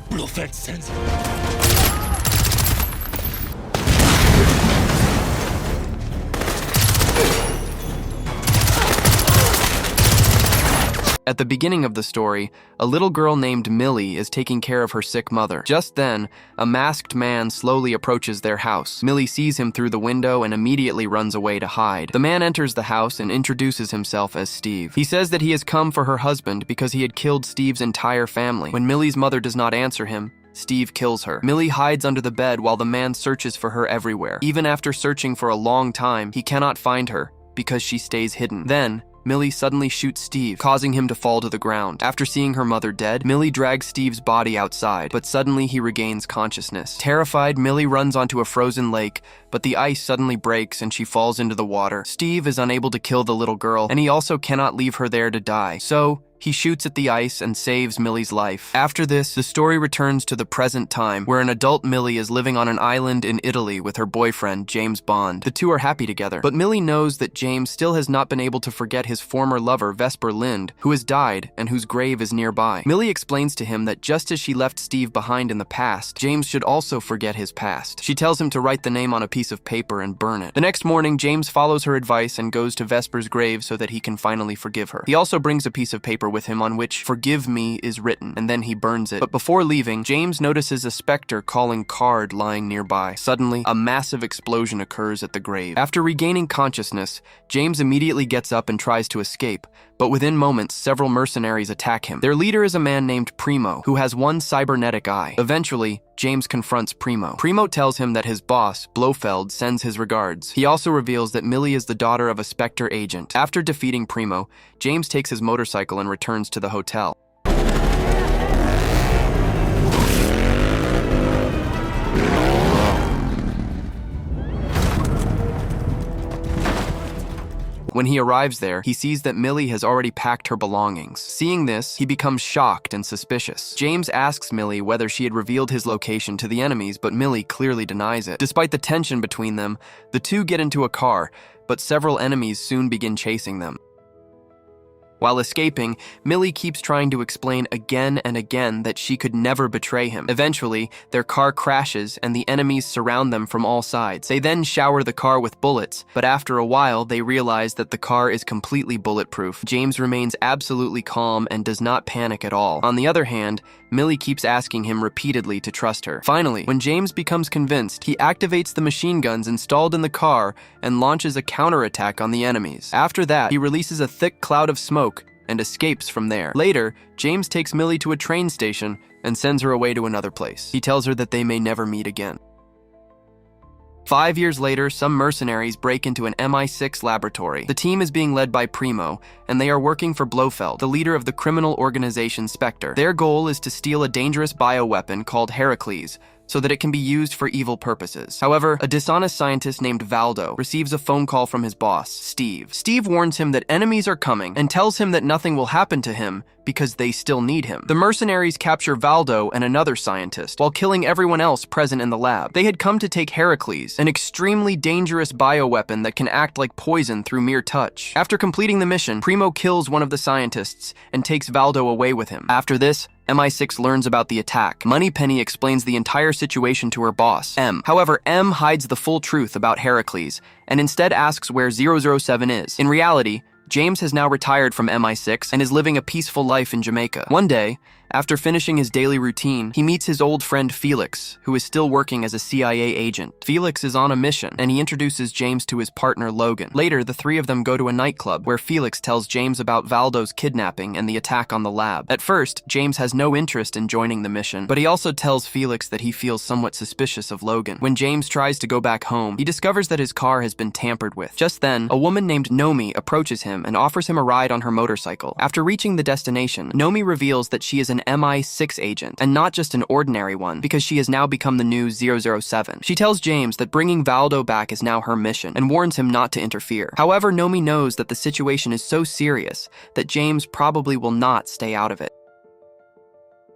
Perfect sense. At the beginning of the story, a little girl named Millie is taking care of her sick mother. Just then, a masked man slowly approaches their house. Millie sees him through the window and immediately runs away to hide. The man enters the house and introduces himself as Steve. He says that he has come for her husband because he had killed Steve's entire family. When Millie's mother does not answer him, Steve kills her. Millie hides under the bed while the man searches for her everywhere. Even after searching for a long time, he cannot find her because she stays hidden. Then, Millie suddenly shoots Steve, causing him to fall to the ground. After seeing her mother dead, Millie drags Steve's body outside, but suddenly he regains consciousness. Terrified, Millie runs onto a frozen lake, but the ice suddenly breaks and she falls into the water. Steve is unable to kill the little girl, and he also cannot leave her there to die. So, he shoots at the ice and saves Millie's life. After this, the story returns to the present time, where an adult Millie is living on an island in Italy with her boyfriend, James Bond. The two are happy together, but Millie knows that James still has not been able to forget his former lover, Vesper Lind, who has died and whose grave is nearby. Millie explains to him that just as she left Steve behind in the past, James should also forget his past. She tells him to write the name on a piece of paper and burn it. The next morning, James follows her advice and goes to Vesper's grave so that he can finally forgive her. He also brings a piece of paper with him on which "Forgive me" is written, and then he burns it. But before leaving, James notices a specter calling card lying nearby. Suddenly, a massive explosion occurs at the grave. After regaining consciousness, James immediately gets up and tries to escape, but within moments, several mercenaries attack him. Their leader is a man named Primo, who has one cybernetic eye. Eventually, James confronts Primo. Primo tells him that his boss, Blofeld, sends his regards. He also reveals that Millie is the daughter of a Spectre agent. After defeating Primo, James takes his motorcycle and returns to the hotel. When he arrives there, he sees that Millie has already packed her belongings. Seeing this, he becomes shocked and suspicious. James asks Millie whether she had revealed his location to the enemies, but Millie clearly denies it. Despite the tension between them, the two get into a car, but several enemies soon begin chasing them. While escaping, Millie keeps trying to explain again and again that she could never betray him. Eventually, their car crashes and the enemies surround them from all sides. They then shower the car with bullets, but after a while, they realize that the car is completely bulletproof. James remains absolutely calm and does not panic at all. On the other hand, Millie keeps asking him repeatedly to trust her. Finally, when James becomes convinced, he activates the machine guns installed in the car and launches a counterattack on the enemies. After that, he releases a thick cloud of smoke and escapes from there. Later, James takes Millie to a train station and sends her away to another place. He tells her that they may never meet again. 5 years later, some mercenaries break into an MI6 laboratory. The team is being led by Primo, and they are working for Blofeld, the leader of the criminal organization Spectre. Their goal is to steal a dangerous bioweapon called Heracles, so that it can be used for evil purposes. However, a dishonest scientist named Valdo receives a phone call from his boss, Steve. Steve warns him that enemies are coming and tells him that nothing will happen to him because they still need him. The mercenaries capture Valdo and another scientist, while killing everyone else present in the lab. They had come to take Heracles, an extremely dangerous bioweapon that can act like poison through mere touch. After completing the mission, Primo kills one of the scientists and takes Valdo away with him. After this, MI6 learns about the attack. Moneypenny explains the entire situation to her boss, M. However, M hides the full truth about Heracles and instead asks where 007 is. In reality, James has now retired from MI6 and is living a peaceful life in Jamaica. One day, after finishing his daily routine, he meets his old friend Felix, who is still working as a CIA agent. Felix is on a mission, and he introduces James to his partner Logan. Later, the three of them go to a nightclub, where Felix tells James about Valdo's kidnapping and the attack on the lab. At first, James has no interest in joining the mission, but he also tells Felix that he feels somewhat suspicious of Logan. When James tries to go back home, he discovers that his car has been tampered with. Just then, a woman named Nomi approaches him and offers him a ride on her motorcycle. After reaching the destination, Nomi reveals that she is an MI6 agent, and not just an ordinary one, because she has now become the new 007. She tells James that bringing Valdo back is now her mission, and warns him not to interfere. However, Nomi knows that the situation is so serious that James probably will not stay out of it.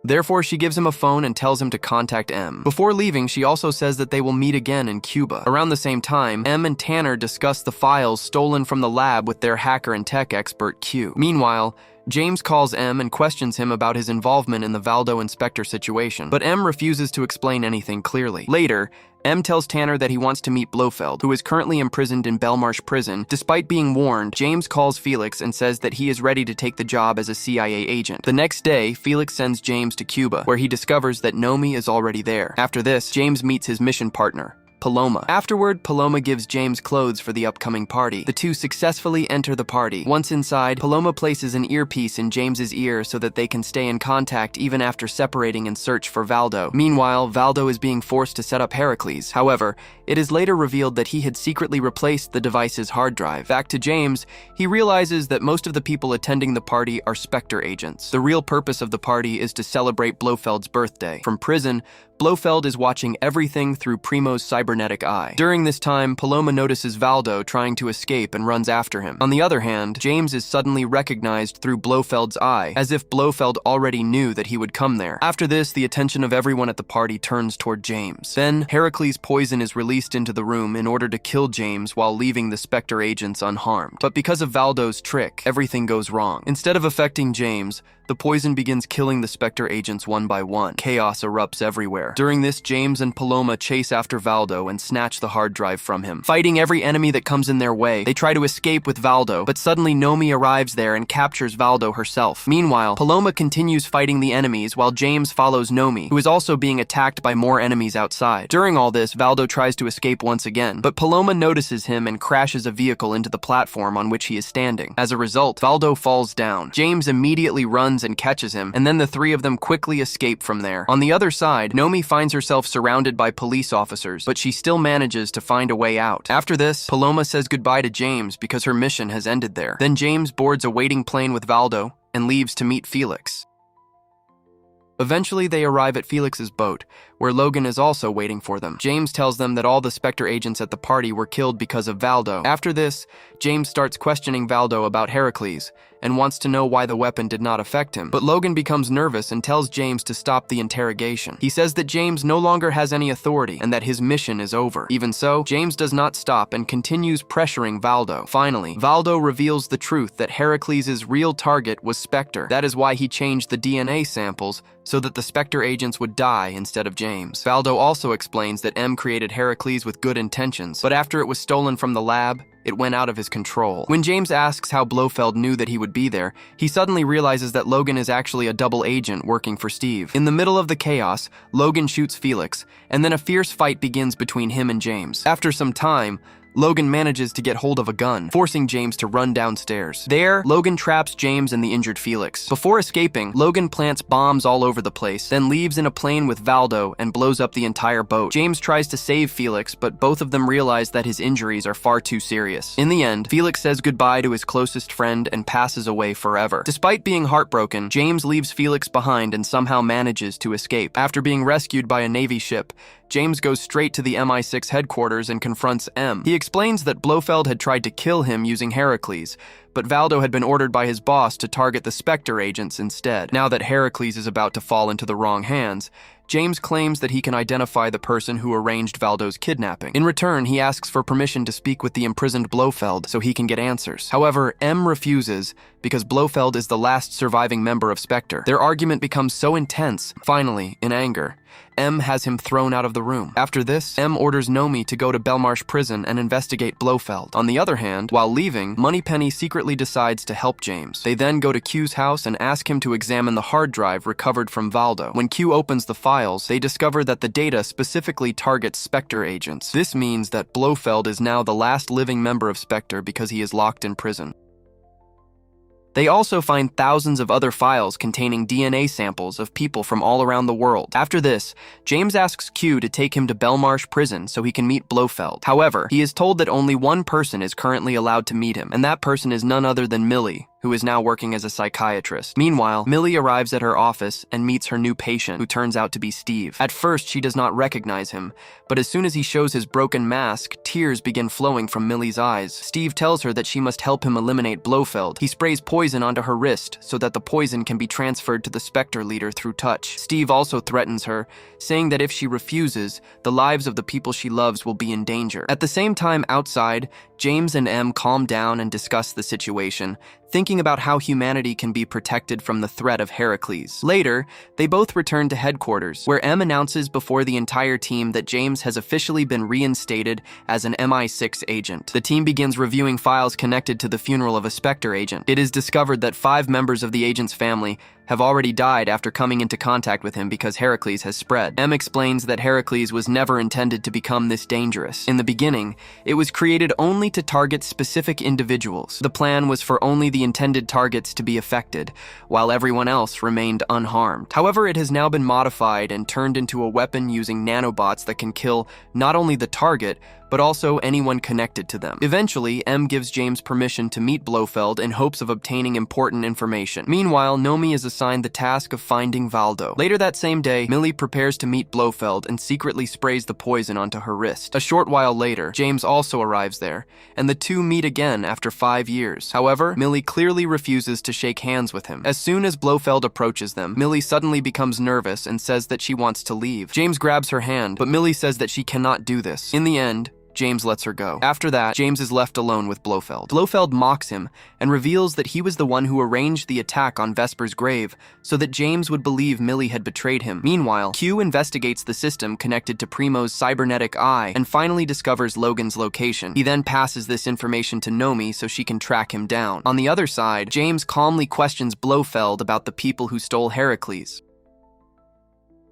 Therefore, she gives him a phone and tells him to contact M. Before leaving, she also says that they will meet again in Cuba. Around the same time, M and Tanner discuss the files stolen from the lab with their hacker and tech expert Q. Meanwhile, James calls M and questions him about his involvement in the Valdo and Spectre situation, but M refuses to explain anything clearly. Later, M tells Tanner that he wants to meet Blofeld, who is currently imprisoned in Belmarsh prison. Despite being warned, James calls Felix and says that he is ready to take the job as a CIA agent. The next day, Felix sends James to Cuba, where he discovers that Nomi is already there. After this, James meets his mission partner, Paloma. Afterward, Paloma gives James clothes for the upcoming party. The two successfully enter the party. Once inside, Paloma places an earpiece in James's ear so that they can stay in contact even after separating and search for Valdo. Meanwhile, Valdo is being forced to set up Heracles. However, it is later revealed that he had secretly replaced the device's hard drive. Back to James, he realizes that most of the people attending the party are Spectre agents. The real purpose of the party is to celebrate Blofeld's birthday. From prison, Blofeld is watching everything through Primo's cybernetic eye. During this time, Paloma notices Valdo trying to escape and runs after him. On the other hand, James is suddenly recognized through Blofeld's eye, as if Blofeld already knew that he would come there. After this, the attention of everyone at the party turns toward James. Then, Heracles' poison is released into the room in order to kill James while leaving the Spectre agents unharmed. But because of Valdo's trick, everything goes wrong. Instead of affecting James, the poison begins killing the Spectre agents one by one. Chaos erupts everywhere. During this, James and Paloma chase after Valdo and snatch the hard drive from him. Fighting every enemy that comes in their way, they try to escape with Valdo, but suddenly Nomi arrives there and captures Valdo herself. Meanwhile, Paloma continues fighting the enemies while James follows Nomi, who is also being attacked by more enemies outside. During all this, Valdo tries to escape once again, but Paloma notices him and crashes a vehicle into the platform on which he is standing. As a result, Valdo falls down. James immediately runs and catches him, and then the three of them quickly escape from there. On the other side, Nomi finds herself surrounded by police officers, but she still manages to find a way out. After this, Paloma says goodbye to James because her mission has ended there. Then James boards a waiting plane with Valdo and leaves to meet Felix. Eventually, they arrive at Felix's boat, where Logan is also waiting for them. James tells them that all the Spectre agents at the party were killed because of Valdo. After this, James starts questioning Valdo about Heracles and wants to know why the weapon did not affect him. But Logan becomes nervous and tells James to stop the interrogation. He says that James no longer has any authority and that his mission is over. Even so, James does not stop and continues pressuring Valdo. Finally, Valdo reveals the truth that Heracles' real target was Spectre. That is why he changed the DNA samples so that the Spectre agents would die instead of James. Valdo also explains that M created Heracles with good intentions, but after it was stolen from the lab, it went out of his control. When James asks how Blofeld knew that he would be there, he suddenly realizes that Logan is actually a double agent working for Steve. In the middle of the chaos, Logan shoots Felix, and then a fierce fight begins between him and James. After some time, Logan manages to get hold of a gun, forcing James to run downstairs. There, Logan traps James and the injured Felix. Before escaping, Logan plants bombs all over the place, then leaves in a plane with Valdo and blows up the entire boat. James tries to save Felix, but both of them realize that his injuries are far too serious. In the end, Felix says goodbye to his closest friend and passes away forever. Despite being heartbroken, James leaves Felix behind and somehow manages to escape. After being rescued by a Navy ship, James goes straight to the MI6 headquarters and confronts M. He explains that Blofeld had tried to kill him using Heracles, but Valdo had been ordered by his boss to target the Spectre agents instead. Now that Heracles is about to fall into the wrong hands, James claims that he can identify the person who arranged Valdo's kidnapping. In return, he asks for permission to speak with the imprisoned Blofeld so he can get answers. However, M refuses because Blofeld is the last surviving member of Spectre. Their argument becomes so intense. Finally, in anger, M has him thrown out of the room. After this, M orders Nomi to go to Belmarsh prison and investigate Blofeld. On the other hand, while leaving, Moneypenny secretly decides to help James. They then go to Q's house and ask him to examine the hard drive recovered from Valdo. When Q opens the files, they discover that the data specifically targets Spectre agents. This means that Blofeld is now the last living member of Spectre because he is locked in prison. They also find thousands of other files containing DNA samples of people from all around the world. After this, James asks Q to take him to Belmarsh prison so he can meet Blofeld. However, he is told that only one person is currently allowed to meet him, and that person is none other than Millie, who is now working as a psychiatrist. Meanwhile, Millie arrives at her office and meets her new patient, who turns out to be Steve. At first, she does not recognize him, but as soon as he shows his broken mask, tears begin flowing from Millie's eyes. Steve tells her that she must help him eliminate Blofeld. He sprays poison onto her wrist so that the poison can be transferred to the Spectre leader through touch. Steve also threatens her, saying that if she refuses, the lives of the people she loves will be in danger. At the same time, outside, James and M calm down and discuss the situation. thinking about how humanity can be protected from the threat of Heracles. Later, they both return to headquarters, where M announces before the entire team that James has officially been reinstated as an MI6 agent. The team begins reviewing files connected to the funeral of a Spectre agent. It is discovered that 5 members of the agent's family have already died after coming into contact with him because Heracles has spread. M explains that Heracles was never intended to become this dangerous. In the beginning, it was created only to target specific individuals. The plan was for only the intended targets to be affected, while everyone else remained unharmed. However, it has now been modified and turned into a weapon using nanobots that can kill not only the target, but also anyone connected to them. Eventually, M gives James permission to meet Blofeld in hopes of obtaining important information. Meanwhile, Nomi is assigned the task of finding Valdo. Later that same day, Millie prepares to meet Blofeld and secretly sprays the poison onto her wrist. A short while later, James also arrives there, and the two meet again after 5 years. However, Millie clearly refuses to shake hands with him. As soon as Blofeld approaches them, Millie suddenly becomes nervous and says that she wants to leave. James grabs her hand, but Millie says that she cannot do this. In the end, James lets her go. After that, James is left alone with Blofeld. Blofeld mocks him and reveals that he was the one who arranged the attack on Vesper's grave so that James would believe Millie had betrayed him. Meanwhile, Q investigates the system connected to Primo's cybernetic eye and finally discovers Logan's location. He then passes this information to Nomi so she can track him down. On the other side, James calmly questions Blofeld about the people who stole Heracles.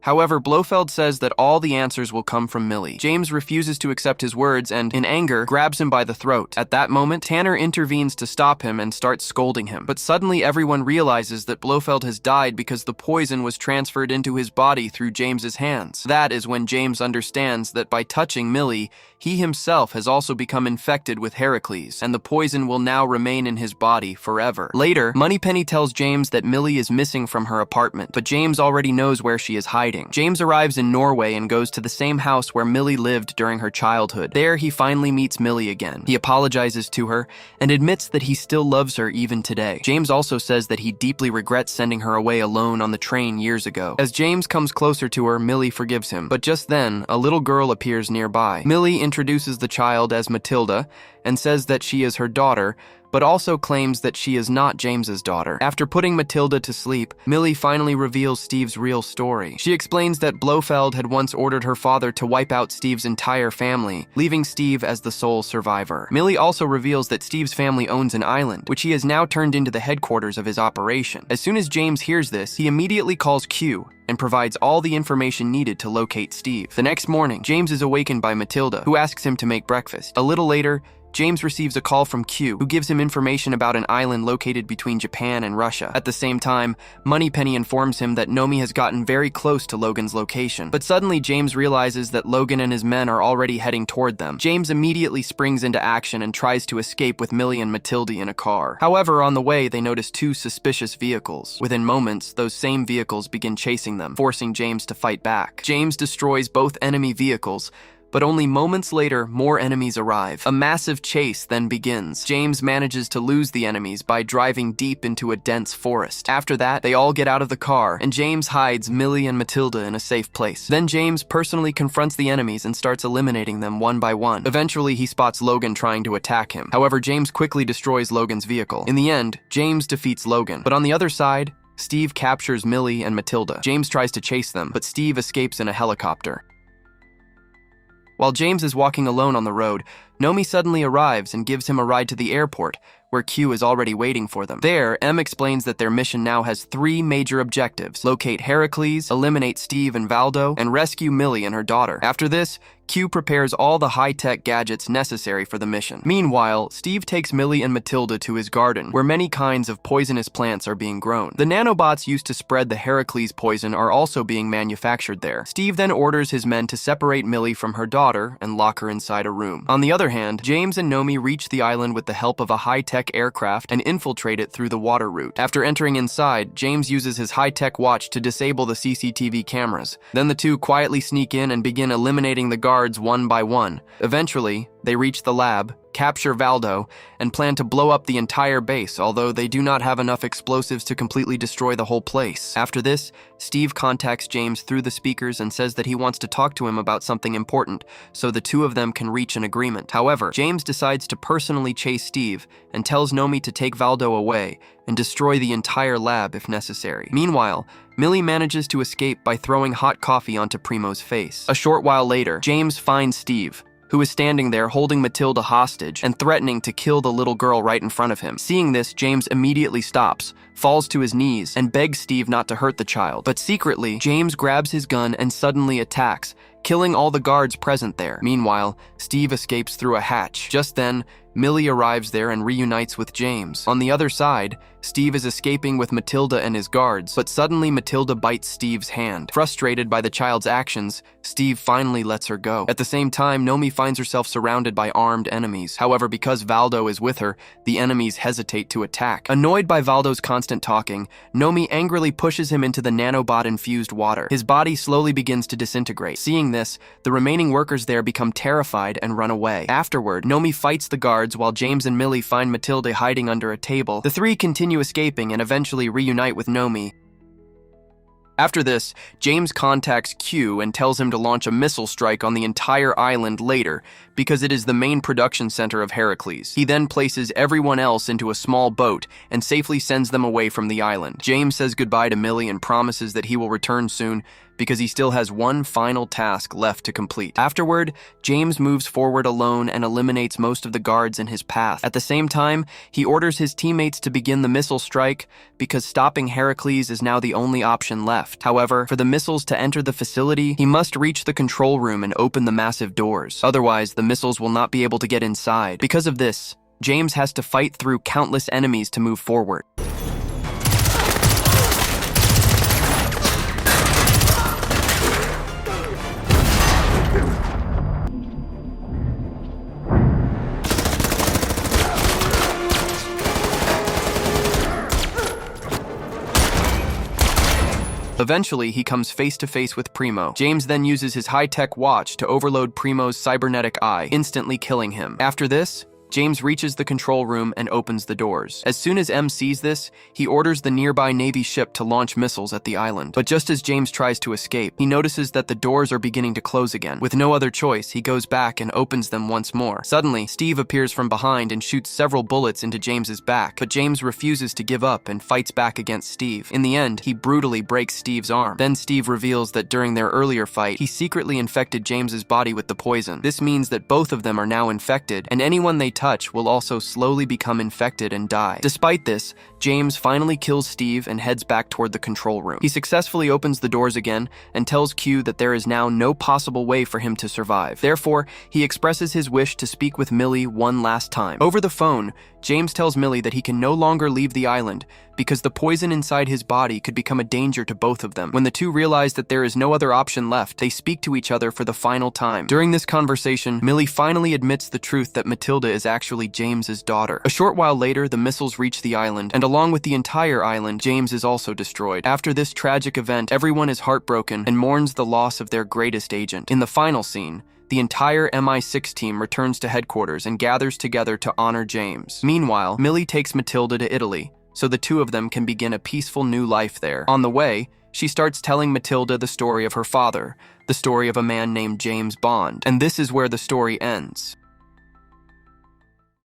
However, Blofeld says that all the answers will come from Millie. James refuses to accept his words and, in anger, grabs him by the throat. At that moment, Tanner intervenes to stop him and starts scolding him. But suddenly everyone realizes that Blofeld has died because the poison was transferred into his body through James's hands. That is when James understands that by touching Millie, he himself has also become infected with Heracles, and the poison will now remain in his body forever. Later, Moneypenny tells James that Millie is missing from her apartment, but James already knows where she is hiding. James arrives in Norway and goes to the same house where Millie lived during her childhood. There, he finally meets Millie again. He apologizes to her and admits that he still loves her even today. James also says that he deeply regrets sending her away alone on the train years ago. As James comes closer to her, Millie forgives him. But just then, a little girl appears nearby. Millie introduces the child as Matilda and says that she is her daughter, but also claims that she is not James's daughter. After putting Matilda to sleep, Millie finally reveals Steve's real story. She explains that Blofeld had once ordered her father to wipe out Steve's entire family, leaving Steve as the sole survivor. Millie also reveals that Steve's family owns an island, which he has now turned into the headquarters of his operation. As soon as James hears this, he immediately calls Q and provides all the information needed to locate Steve. The next morning, James is awakened by Matilda, who asks him to make breakfast. A little later, James receives a call from Q, who gives him information about an island located between Japan and Russia. At the same time, Moneypenny informs him that Nomi has gotten very close to Logan's location. But suddenly, James realizes that Logan and his men are already heading toward them. James immediately springs into action and tries to escape with Millie and Matilda in a car. However, on the way, they notice 2 suspicious vehicles. Within moments, those same vehicles begin chasing them, forcing James to fight back. James destroys both enemy vehicles, but only moments later, more enemies arrive. A massive chase then begins. James manages to lose the enemies by driving deep into a dense forest. After that, they all get out of the car, and James hides Millie and Matilda in a safe place. Then James personally confronts the enemies and starts eliminating them one by one. Eventually, he spots Logan trying to attack him. However, James quickly destroys Logan's vehicle. In the end, James defeats Logan. But on the other side, Steve captures Millie and Matilda. James tries to chase them, but Steve escapes in a helicopter. While James is walking alone on the road, Nomi suddenly arrives and gives him a ride to the airport, where Q is already waiting for them. There, M explains that their mission now has 3 major objectives: locate Heracles, eliminate Steve and Valdo, and rescue Millie and her daughter. After this, Q prepares all the high-tech gadgets necessary for the mission. Meanwhile, Steve takes Millie and Matilda to his garden, where many kinds of poisonous plants are being grown. The nanobots used to spread the Heracles poison are also being manufactured there. Steve then orders his men to separate Millie from her daughter and lock her inside a room. On the other hand, James and Nomi reach the island with the help of a high-tech aircraft and infiltrate it through the water route. After entering inside, James uses his high-tech watch to disable the CCTV cameras. Then the two quietly sneak in and begin eliminating the guards one by one. Eventually, they reach the lab, capture Valdo, and plan to blow up the entire base, although they do not have enough explosives to completely destroy the whole place. After this, Steve contacts James through the speakers and says that he wants to talk to him about something important, so the two of them can reach an agreement. However, James decides to personally chase Steve and tells Nomi to take Valdo away and destroy the entire lab if necessary. Meanwhile, Millie manages to escape by throwing hot coffee onto Primo's face. A short while later, James finds Steve, who is standing there holding Matilda hostage and threatening to kill the little girl right in front of him. Seeing this, James immediately stops, falls to his knees, and begs Steve not to hurt the child. But secretly, James grabs his gun and suddenly attacks, killing all the guards present there. Meanwhile, Steve escapes through a hatch. Just then, Millie arrives there and reunites with James. On the other side, Steve is escaping with Matilda and his guards, but suddenly Matilda bites Steve's hand. Frustrated by the child's actions, Steve finally lets her go. At the same time, Nomi finds herself surrounded by armed enemies. However, because Valdo is with her, the enemies hesitate to attack. Annoyed by Valdo's constant talking, Nomi angrily pushes him into the nanobot-infused water. His body slowly begins to disintegrate. Seeing this, the remaining workers there become terrified and run away. Afterward, Nomi fights the guards while James and Millie find Matilda hiding under a table. The three continue escaping and eventually reunite with Nomi. After this, James contacts Q and tells him to launch a missile strike on the entire island later, because it is the main production center of Heracles. He then places everyone else into a small boat and safely sends them away from the island. James says goodbye to Millie and promises that he will return soon, because he still has one final task left to complete. Afterward, James moves forward alone and eliminates most of the guards in his path. At the same time, he orders his teammates to begin the missile strike because stopping Heracles is now the only option left. However, for the missiles to enter the facility, he must reach the control room and open the massive doors. Otherwise, the missiles will not be able to get inside. Because of this, James has to fight through countless enemies to move forward. Eventually, he comes face to face with Primo. James then uses his high-tech watch to overload Primo's cybernetic eye, instantly killing him. After this, James reaches the control room and opens the doors. As soon as M sees this, he orders the nearby Navy ship to launch missiles at the island. But just as James tries to escape, he notices that the doors are beginning to close again. With no other choice, he goes back and opens them once more. Suddenly, Steve appears from behind and shoots several bullets into James's back, but James refuses to give up and fights back against Steve. In the end, he brutally breaks Steve's arm. Then Steve reveals that during their earlier fight, he secretly infected James's body with the poison. This means that both of them are now infected, and anyone they touch will also slowly become infected and die. Despite this, James finally kills Steve and heads back toward the control room. He successfully opens the doors again and tells Q that there is now no possible way for him to survive. Therefore, he expresses his wish to speak with Millie one last time. Over the phone, James tells Millie that he can no longer leave the island because the poison inside his body could become a danger to both of them. When the two realize that there is no other option left, they speak to each other for the final time. During this conversation, Millie finally admits the truth that Matilda is actually James's daughter. A short while later, the missiles reach the island, and along with the entire island, James is also destroyed. After this tragic event, everyone is heartbroken and mourns the loss of their greatest agent. In the final scene, the entire MI6 team returns to headquarters and gathers together to honor James. Meanwhile, Millie takes Matilda to Italy, so the two of them can begin a peaceful new life there. On the way, she starts telling Matilda the story of her father, the story of a man named James Bond, and this is where the story ends.